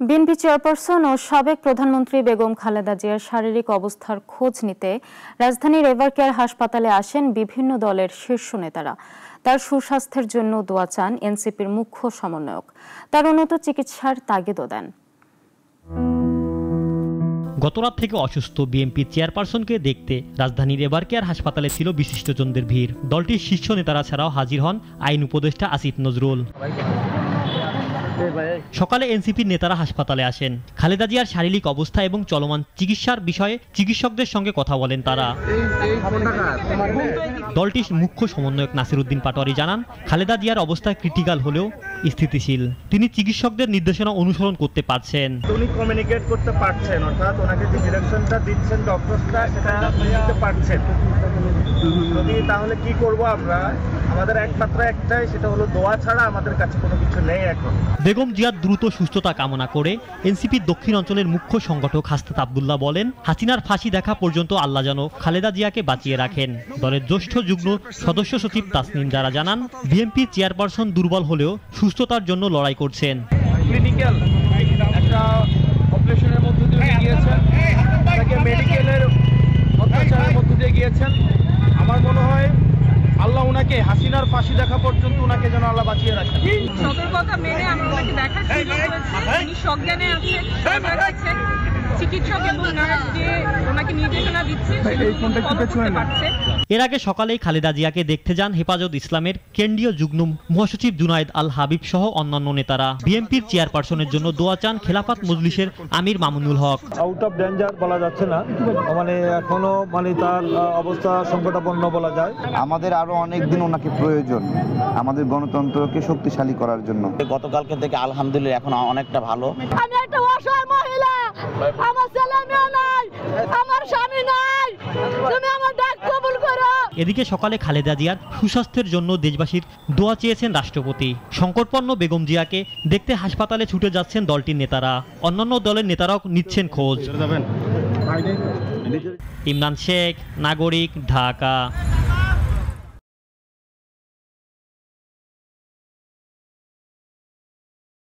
BNP chairperson ও সাবেক প্রধানমন্ত্রী বেগম খালেদা জিয়ার শারীরিক অবস্থার খোঁজ নিতে রাজধানীর এভারকেয়ার হাসপাতালে আসেন বিভিন্ন দলের শীর্ষ নেতারা। তার সুস্বাস্থ্যের জন্য দোয়া চান এনসিপির মুখ্য সমন্বয়ক। তার উন্নত চিকিৎসার তাগিদও দেন। গতরাত থেকে অসুস্থ বিএনপি চেয়ারপারসনকে দেখতে রাজধানীর এভারকেয়ার হাসপাতালে ছিল বিশিষ্টজনদের ভিড়। দলটির শীর্ষ নেতারা ছাড়াও হাজির হন আইন উপদেষ্টা আসিফ নজরুল। সকালে এনসিপির নেতারা হাসপাতালে আসেন। খালেদা জিয়ার শারীরিক অবস্থা এবং চলমান চিকিৎসার বিষয়ে চিকিৎসকদের সঙ্গে কথা বলেন তারা। দলটির মুখ্য সমন্বয়ক নাসির উদ্দিন পাটোয়ারি জানান, খালেদা জিয়ার অবস্থা ক্রিটিক্যাল হলেও স্থিতিশীল। তিনি চিকিৎসকদের নির্দেশনা অনুসরণ করতে পারছেন। উনি কমিউনিকেট করতে পারছেন, অর্থাৎ ওনাকে যে ডিরেকশনটা দিচ্ছেন ডক্টররা সেটা নিতে পারছেন। যদি তাহলে কি করব আমরা, আমাদের একমাত্র একটাই, সেটা হলো দোয়া ছাড়া আমাদের কাছে কোনো কিছু নেই এখন। বেগম জিয়ার দ্রুত সুস্থতা কামনা করে এনসিপির দক্ষিণ অঞ্চলের মুখ্য সংগঠক হাসনাত আব্দুল্লাহ বলেন, হাসিনার ফাঁসি দেখা পর্যন্ত আল্লাহ যেন খালেদা জিয়াকে বাঁচিয়ে রাখেন। দলের জ্যেষ্ঠ যুগ্ম সদস্য সচিব তাসনিম জারা জানান, বিএনপি চেয়ারপারসন দুর্বল হলেও সুস্থতার জন্য লড়াই করছেন। ক্লিনিক্যাল একটা অপারেশনের মধ্য দিয়ে গিয়েছেন, তাকে মেডিকেলের অত্যাচারের মধ্য দিয়ে গিয়েছেন। আমার মনে হয় আল্লাহ ওনাকে হাসিনার ফাঁসি দেখা পর্যন্ত ওনাকে যেন আল্লাহ বাঁচিয়ে রাখেন। সতর্কতা মেনে আমরা ওনাকে দেখার সুযোগ হয়েছে। উনি সজ্ঞানে আছেন, চিকিৎসক এবং নার্স যে ওনাকে নির্দেশনা দিচ্ছে এর আগে সকালেই খালেদা জিয়াকে দেখতে যান হেফাজত ইসলামের কেন্দ্রীয় যুগ্ম মহাসচিব জুনায়েদ আল হাবিব সহ অন্যান্য নেতারা। বিএনপির চেয়ারপারসনের জন্য দোয়া চান খেলাফত মজলিসের আমির মামুনুল হক। আউট অফ ডেঞ্জার বলা যাচ্ছে না, এখনো তার অবস্থা সংকটাপন্ন বলা যায়। আমাদের আরো অনেক দিন ওনাকে প্রয়োজন আমাদের গণতন্ত্রকে শক্তিশালী করার জন্য। গতকালকে থেকে আলহামদুলিল্লাহ এখন অনেকটা ভালো। আমি একটা অসহায় মহিলা, আমার ছেলে মেয়ে নাই, আমার স্বামী নাই, তুমি আমার ডাক কবুল করো। এদিকে সকালে খালেদা জিয়ার সুস্বাস্থ্যের জন্য দেশবাসীর দোয়া চেয়েছেন রাষ্ট্রপতি। সংকটপন্ন বেগম জিয়াকে দেখতে হাসপাতালে ছুটে যাচ্ছেন দলটির নেতারা। অন্যান্য দলের নেতারাও নিচ্ছেন খোঁজ। ইমরান শেখ, নাগরিক, ঢাকা।